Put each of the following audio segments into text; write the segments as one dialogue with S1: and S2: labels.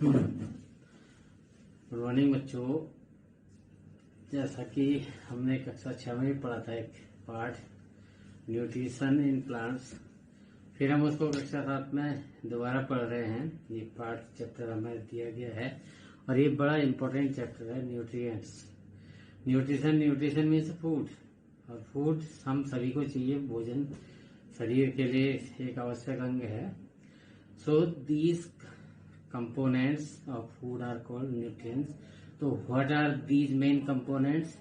S1: Good morning बच्चों। जैसा कि हमने कक्षा 6 में भी पढ़ा था एक पार्ट न्यूट्रिशन इन प्लांट्स, फिर हम उसको कक्षा 7 में दोबारा पढ़ रहे हैं। ये पार्ट चैप्टर हमें दिया गया है और ये बड़ा इम्पोर्टेंट चैप्टर है, न्यूट्रिएंट्स। न्यूट्रिशन मीन्स फूड, और फूड हम सभी को चाहिए, भोजन शरीर के लिए एक आवश्यक अंग है। So these components of food are called nutrients. So what are these main components?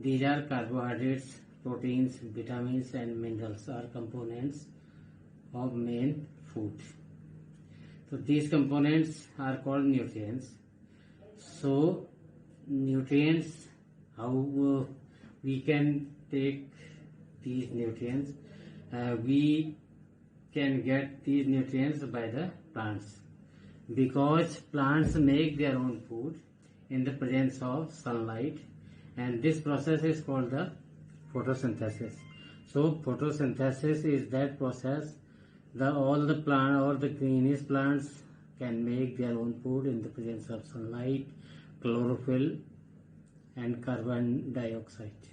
S1: These are carbohydrates, proteins, vitamins and minerals are components of main food. So these components are called nutrients. So nutrients, how we can take these nutrients? We can get these nutrients by the plants, because plants make their own food in the presence of sunlight, and this process is called the photosynthesis. So photosynthesis is that process all the plant or the greenish plants can make their own food in the presence of sunlight, chlorophyll and carbon dioxide.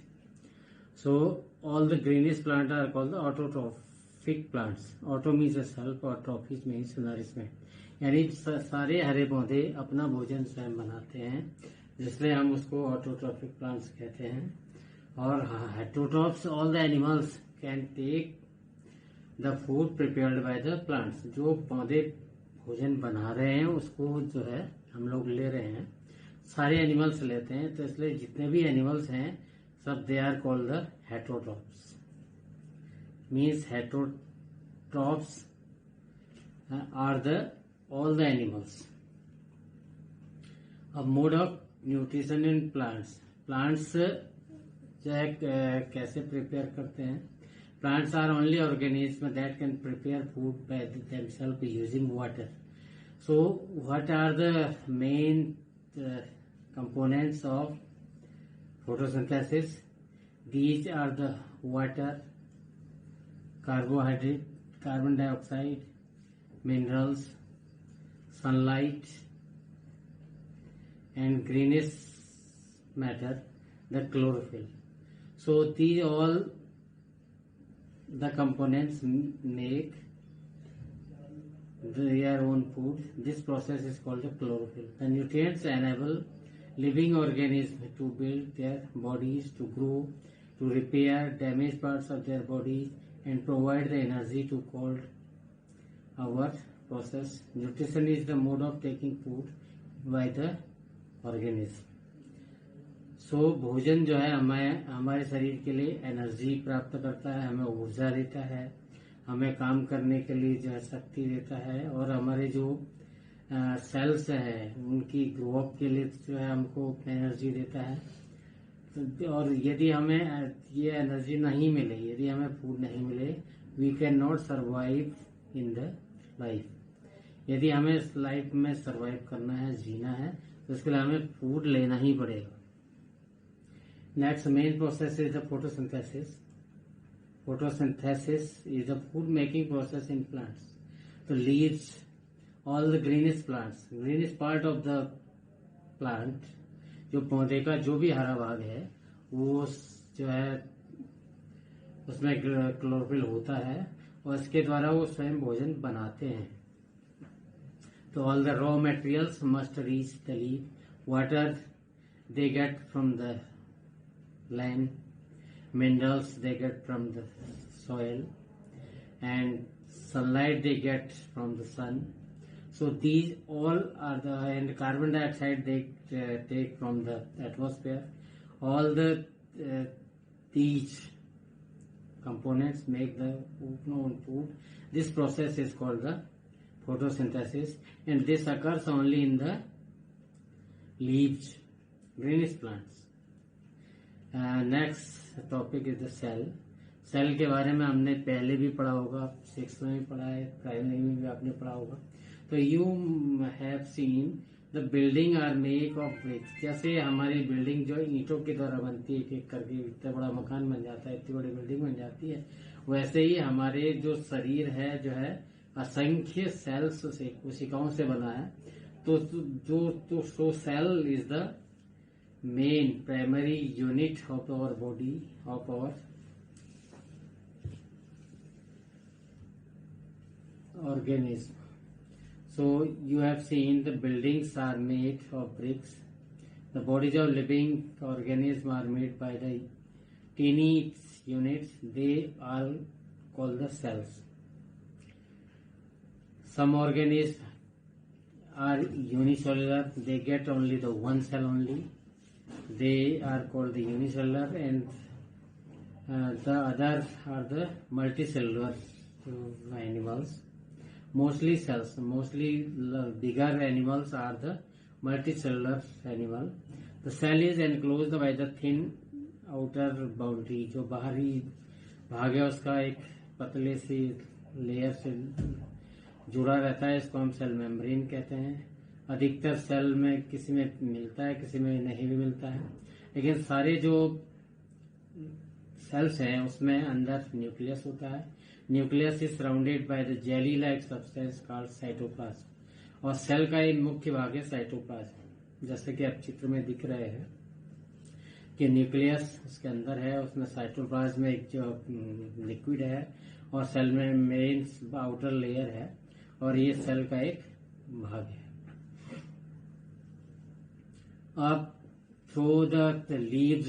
S1: So all the greenish plants are called the autotrophic plants. Auto means self और trophic means nourishment, यानी सारे हरे पौधे अपना भोजन स्वयं बनाते हैं, जिसलिए हम उसको ऑटोट्रॉफिक प्लांट्स कहते हैं। और heterotrophs, all the animals can take the food prepared by the plants. जो पौधे भोजन बना रहे हैं उसको जो है हम लोग ले रहे हैं, सारे एनिमल्स लेते हैं, तो इसलिए जितने भी एनिमल्स हैं सब they are called the heterotrophs. Means heterotrophs are the all the animals. A mode of nutrition in plants. Plants जो है कैसे प्रिपेयर करते हैं? Plants are only organisms that can prepare food by themselves using water. So what are the main components of photosynthesis? These are the water, carbohydrate, carbon dioxide, minerals, sunlight and greenish matter, the chlorophyll. So these all the components make their own food. This process is called the chlorophyll. The nutrients enable living organisms to build their bodies, to grow, to repair damaged parts of their bodies and provide the energy to called our process. Nutrition is the mode of taking food by the organism. So भोजन जो है हमारे शरीर के लिए energy प्राप्त करता है, हमें ऊर्जा देता है, हमें काम करने के लिए जो है शक्ति देता है, और हमारे जो सेल्स है उनकी ग्रो अप के लिए जो है हमको एनर्जी देता है। और यदि हमें ये एनर्जी नहीं मिले, यदि हमें फूड नहीं मिले, we can not survive in the life. यदि हमें इस लाइफ में सरवाइव करना है, जीना है, तो इसके लिए हमें फूड लेना ही पड़ेगा। Next main process is the photosynthesis. Photosynthesis is the food making process in plants. तो leaves, all the greenish plants, greenish part of the plant, जो पौधे का जो भी हरा भाग है वो जो है उसमें क्लोरोफिल होता है, और इसके द्वारा वो स्वयं भोजन बनाते हैं। तो all the raw materials must reach the leaf. Water they get from the land, minerals they get from the soil, and sunlight they get from the sun. So these all are and carbon dioxide they take from the atmosphere. All these components make the food. This process is called the photosynthesis, and this occurs only in the leaves, greenish plants. Next topic is the cell. Cell के बारे में हमने पहले भी पढ़ा होगा, 6th में भी पढ़ा है, प्राइमरी में भी आपने पढ़ा होगा। तो you have seen the building are make of bricks. जैसे हमारी बिल्डिंग जो ईंटों के द्वारा बनती है, एक एक करके इतना बड़ा मकान बन जाता है, इतनी बड़ी बिल्डिंग बन जाती है, वैसे ही हमारे जो शरीर है जो है असंख्य सेल्स से, कोशिकाओं से बना है। तो cell is the main primary unit of our body, of our organism. So you have seen the buildings are made of bricks. The bodies of living organisms are made by the tiny units. They are called the cells. Some organisms are unicellular. They get only the one cell only. They are called the unicellular, and the other are the multicellular animals. Mostly cells, mostly bigger animals are the multicellular animal. The cell is enclosed by the thin outer boundary. जो बाहरी भाग है उसका एक पतले सी layer से जुड़ा रहता है, इसको हम सेल मेम्ब्रेन कहते हैं. अधिकतर सेल में किसी में मिलता है, किसी में नहीं भी मिलता है, लेकिन सारे जो सेल्स हैं उसमें अंदर न्यूक्लियस होता है. Nucleus is surrounded by the jelly like substance called cytoplasm. और सेल का एक मुख्य भाग है साइटोप्लाज्म. जैसे कि आप चित्र में दिख रहे हैं कि न्यूक्लियस उसके अंदर है, उसमें साइटोप्लाज्म में एक जो लिक्विड है और सेल में मेन आउटर लेयर है, और ये सेल का एक भाग है. अब through the leaves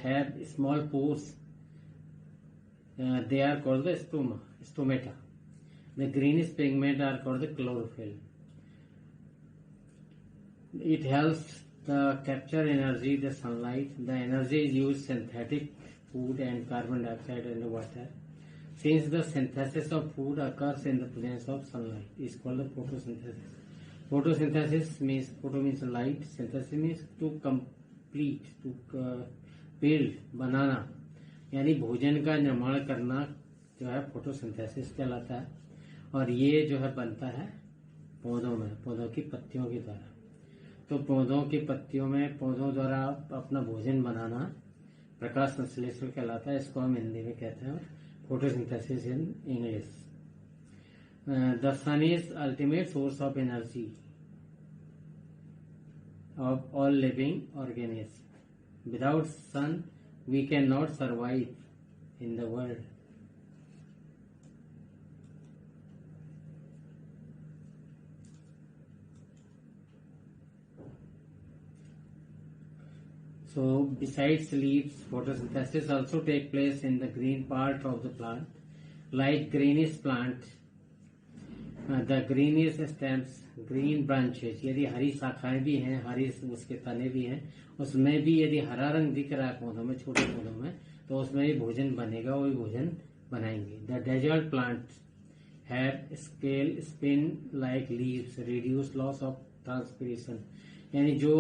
S1: have small pores. They are called the stomata. The greenish pigment are called the chlorophyll. It helps the capture energy, the sunlight. The energy is used synthetic food and carbon dioxide and water. Since the synthesis of food occurs in the presence of sunlight, is called the photosynthesis. Photosynthesis means, photo means light, synthesis means to complete, to build, बनाना, यानी भोजन का निर्माण करना जो है photosynthesis कहलाता है. और ये जो है बनता है पौधों में, पौधों की पत्तियों के द्वारा. तो पौधों की पत्तियों में पौधों द्वारा अपना भोजन बनाना प्रकाश संश्लेषण कहलाता है. इसको हम हिंदी में कहते हैं photosynthesis in English. The sun is ultimate source of energy of all living organisms. Without sun, we cannot survive in the world. So, besides leaves, photosynthesis also take place in the green part of the plant. Like greenish plant, the greenish stems, green branches, यदि हरी शाखाएं भी हैं, हरी उसके तने भी हैं, उसमें भी यदि हरा रंग दिख रहा है पौधों में, छोटे पौधों में, तो उसमें भी भोजन बनेगा, वही भोजन बनाएंगे. The desert plant have scale spine like leaves, reduce loss of transpiration. यानी जो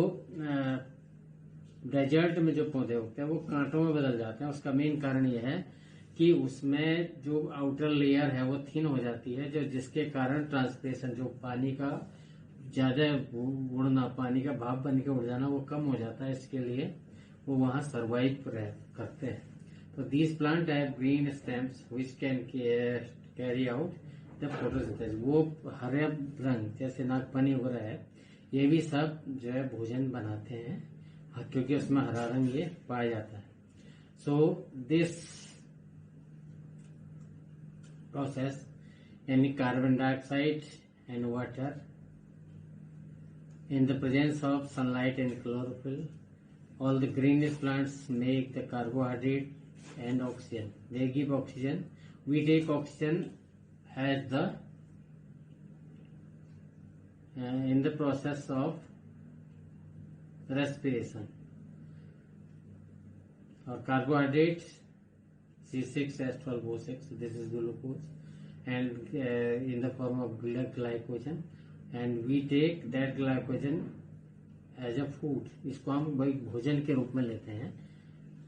S1: डेजर्ट में जो पौधे होते हैं वो कांटों में बदल जाते हैं. उसका मेन कारण यह है कि उसमें जो आउटर लेयर है वो थिन हो जाती है, जो जिसके कारण ट्रांसपिरेशन, जो पानी का ज्यादा उड़ना, पानी का भाप बन के उड़ जाना, वो कम हो जाता है. इसके लिए वो वहां सर्वाइव करते हैं. तो these plant have green stems which can carry out the photosynthesis. वो हरे रंग जैसे नागफनी वगैरह है, ये भी सब जो है भोजन बनाते हैं क्योंकि उसमें हरा रंग ये पाया जाता है. So this process any carbon dioxide and water in the presence of sunlight and chlorophyll. All the greenish plants make the carbohydrate and oxygen. They give oxygen. We take oxygen as the in the process of respiration. Or carbohydrates C6H12O6, this is glucose, and in the form of glycogen, and we take that glycogen as a food. इसको हम वही भोजन के रूप में लेते हैं.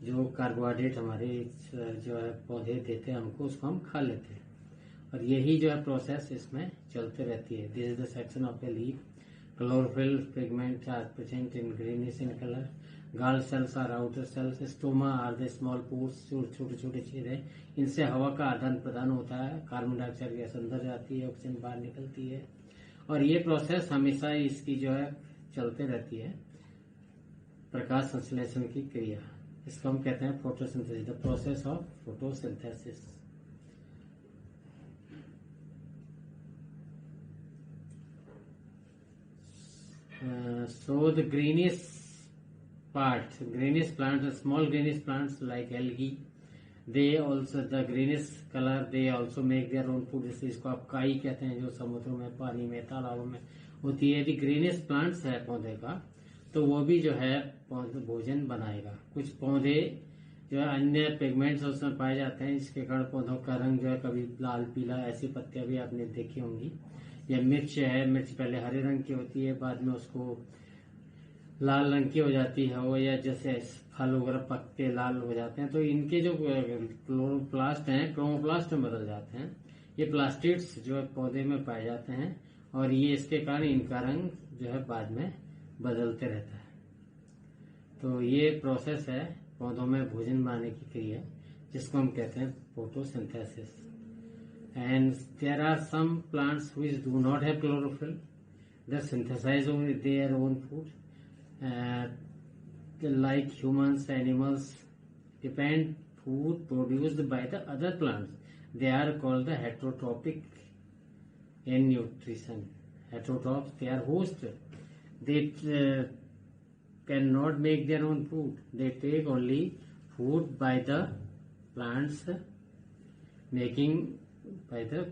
S1: जो कार्बोहाइड्रेट हमारे जो है पौधे देते हैं हमको, उसको हम खा लेते हैं. और यही जो है प्रोसेस इसमें चलते रहती है. This is the section of the leaf. Chlorophyll pigment are present in greenish in colour. Guard cells are outer cells. Stoma are the small pores, छोटे छोटे छेद है. इनसे हवा का आदान प्रदान होता है. कार्बन डाइऑक्साइड गैस अंदर जाती है, ऑक्सीजन बाहर निकलती है. और ये प्रोसेस हमेशा इसकी जो है चलते रहती है, प्रकाश संश्लेषण की क्रिया। इसको हम कहते हैं photosynthesis, the process of photosynthesis. So the greenish plants, small greenish plants like algae, they also the greenish color, they also make their own food। जैसे इसको आप काई कहते हैं, जो समुद्रों में, पानी में, तालाबों में होती है। यदि ग्रीनिश प्लांट्स है पौधे का, तो वो भी जो है भोजन बनाएगा। कुछ पौधे जो है अन्य पिगमेंट्स उसमें पाए जाते हैं, जिसके कारण पौधों का रंग जो है कभी लाल पीला, ऐसी पत्तियां भी आपने देखी होंगी। या मिर्च है, मिर्च पहले हरे रंग की होती है, बाद में उसको लाल रंग की हो जाती है वो, या जैसे फल वगैरह पकते लाल हो जाते हैं। तो इनके जो क्लोरोप्लास्ट हैं क्रोमोप्लास्ट में बदल जाते हैं। ये प्लास्टिड्स जो है पौधे में पाए जाते हैं, और ये इसके कारण इनका रंग जो है बाद में बदलते रहता है। तो ये प्रोसेस है पौधों में भोजन बनाने की क्रिया, जिसको हम कहते हैं photosynthesis. And there are some plants which do not have chlorophyll, they synthesize their own food. Like humans, animals depend food produced by the other plants. They are called the heterotrophic in nutrition. Heterotrophs, they are host. They cannot make their own food. They take only food by the plants, making by the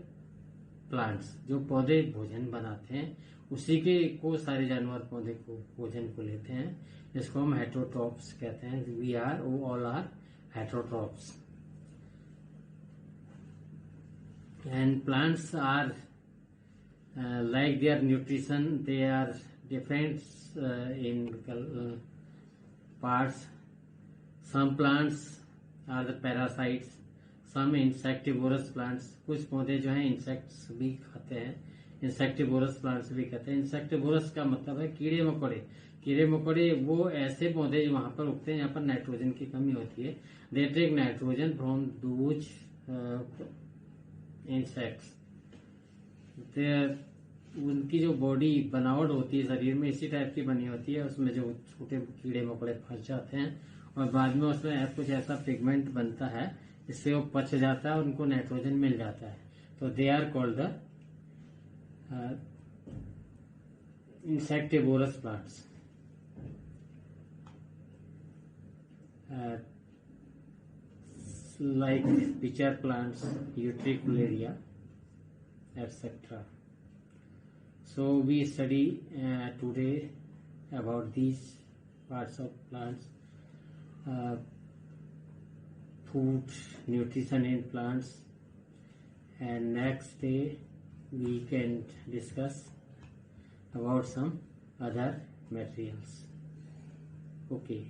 S1: plants. जो पौधे भोजन बनाते हैं उसी के को सारे जानवर पौधे को भोजन को लेते हैं, जिसको हम हेटरोट्रॉप्स कहते हैं। We are all are heterotrophs. And plants are like their nutrition, they are different in parts. Some plants are the parasites, some insectivorous plants. कुछ पौधे जो हैं इंसेक्ट्स भी खाते हैं, इंसेक्टिवोरस प्लांट्स भी कहते हैं। इंसेक्टिवोरस का मतलब है कीड़े मकोड़े। कीड़े मकोड़े वो ऐसे पौधे जो वहां पर उगते हैं जहां पर नाइट्रोजन की कमी होती है। They take nitrogen from those insects. उनकी जो बॉडी बनावट होती है शरीर में इसी टाइप की बनी होती है, उसमें जो छोटे कीड़े मकोड़े फंस जाते हैं और बाद में उसमें कुछ ऐसा पिगमेंट बनता है इससे वो पच जाता है, उनको नाइट्रोजन मिल जाता है। तो they are called the insectivorous plants. Like pitcher plants, Utricularia, etc. So we study today about these parts of plants, food, nutrition in plants, and next day we can discuss about some other materials. Okay.